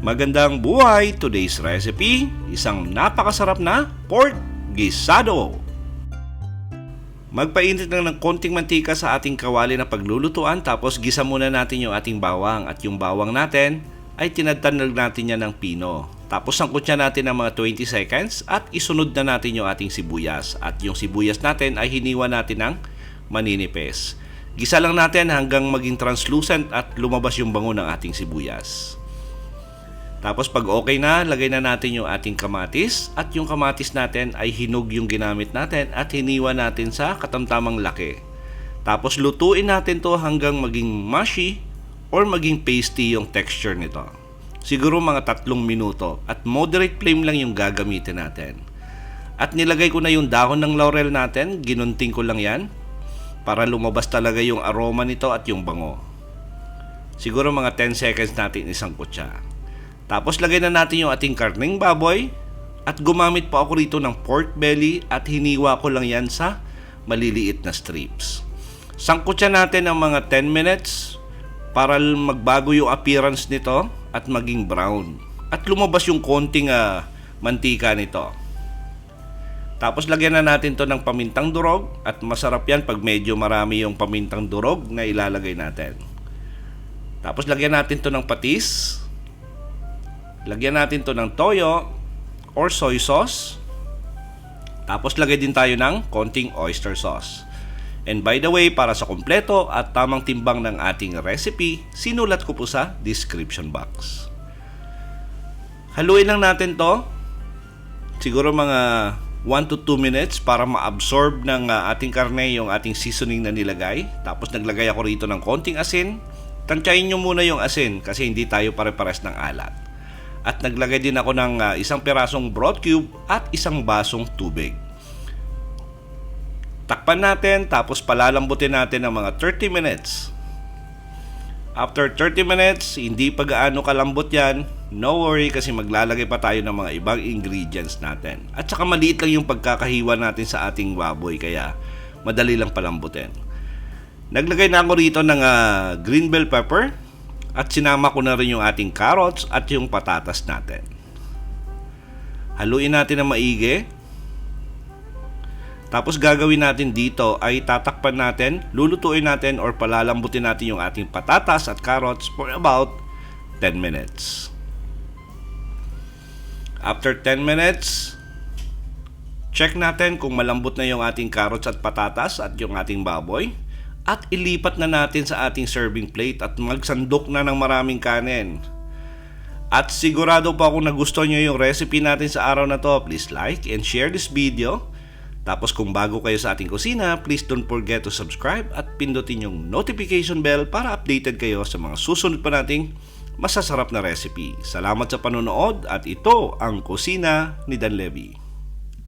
Magandang buhay! Today's recipe, isang napakasarap na pork gisado. Magpainit lang ng konting mantika sa ating kawali na paglulutuan, tapos gisa muna natin yung ating bawang, at yung bawang natin ay tinadtan lang natin yan ng pino. Tapos sangkot niya natin ng mga 20 seconds at isunod na natin yung ating sibuyas, at yung sibuyas natin ay hiniwa natin ng maninipis. Gisa lang natin hanggang maging translucent at lumabas yung bango ng ating sibuyas. Tapos pag okay na, lagay na natin yung ating kamatis, at yung kamatis natin ay hinog yung ginamit natin at hiniwa natin sa katamtamang laki. Tapos lutuin natin to hanggang maging mushy or maging pasty yung texture nito. Siguro mga 3 minuto, at moderate flame lang yung gagamitin natin. At nilagay ko na yung dahon ng laurel natin, ginunting ko lang yan para lumabas talaga yung aroma nito at yung bango. Siguro mga 10 seconds natin isang kutsa. Tapos lagay na natin yung ating karneng baboy, at gumamit po ako rito ng pork belly at hiniwa ko lang yan sa maliliit na strips. Sangkutsa natin ang mga 10 minutes para magbago yung appearance nito at maging brown. At lumabas yung konting mantika nito. Tapos lagyan na natin to ng pamintang durog, at masarap yan pag medyo marami yung pamintang durog na ilalagay natin. Tapos lagyan natin to ng patis. Lagyan natin to ng toyo or soy sauce. Tapos lagay din tayo ng konting oyster sauce. And by the way, para sa kompleto at tamang timbang ng ating recipe, sinulat ko po sa description box. Haluin lang natin to. Siguro mga 1 to 2 minutes para ma-absorb ng ating karne yung ating seasoning na nilagay. Tapos naglagay ako rito ng konting asin. Tansyahin nyo muna yung asin kasi hindi tayo pare-pares ng alat. At naglagay din ako ng isang pirasong broth cube at isang basong tubig. Takpan natin, tapos palalambutin natin ng mga 30 minutes. After 30 minutes, hindi pa gaano kalambot yan. No worry kasi maglalagay pa tayo ng mga ibang ingredients natin. At saka maliit lang yung pagkakahiwa natin sa ating baboy, kaya madali lang palambutin. Naglagay na ako rito ng green bell pepper. At sinama ko na rin yung ating carrots at yung patatas natin. Haluin natin ng maigi. Tapos gagawin natin dito ay tatakpan natin, lulutuin natin or palalambutin natin yung ating patatas at carrots for about 10 minutes. After 10 minutes, check natin kung malambot na yung ating carrots at patatas at yung ating baboy. At ilipat na natin sa ating serving plate at magsandok na ng maraming kanin. At sigurado po ako na gusto nyo yung recipe natin sa araw na to. Please like and share this video. Tapos kung bago kayo sa ating kusina, please don't forget to subscribe at pindutin yung notification bell para updated kayo sa mga susunod pa nating masasarap na recipe. Salamat sa panonood, at ito ang Kusina ni Dan Levy.